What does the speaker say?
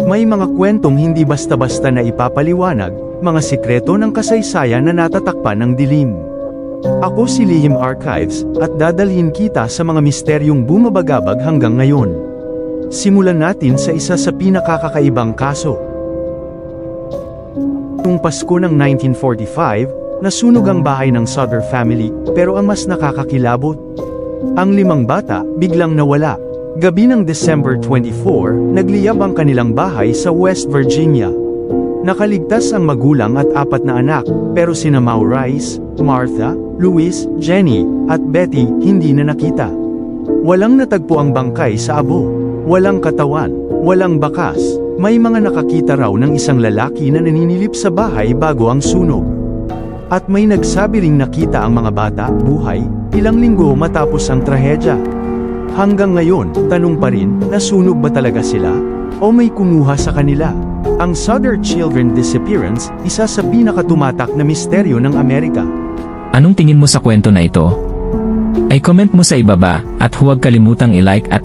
May mga kwentong hindi basta-basta na ipapaliwanag, mga sikreto ng kasaysayan na natatakpan ng dilim. Ako si Lihim Archives, at dadalhin kita sa mga misteryong bumabagabag hanggang ngayon. Simulan natin sa isa sa pinakakakaibang kaso. Noong Pasko ng 1945, nasunog ang bahay ng Sutter family, pero ang mas nakakakilabot, ang 5 bata biglang nawala. Gabi ng December 24, nagliyab ang kanilang bahay sa West Virginia. Nakaligtas ang magulang at 4 na anak, pero sina Maurice, Martha, Louis, Jenny, at Betty hindi na nakita. Walang natagpo ang bangkay sa abo. Walang katawan, walang bakas. May mga nakakita raw ng isang lalaki na naninilip sa bahay bago ang sunog. At may nagsabi ring nakita ang mga bata, buhay, ilang linggo matapos ang trahedya. Hanggang ngayon, tanong pa rin, nasunog ba talaga sila? O may kumuha sa kanila? Ang Sutter Children Disappearance, isa sa pinakatumatak na misteryo ng Amerika. Anong tingin mo sa kwento na ito? Ay comment mo sa ibaba, at huwag kalimutang i-like at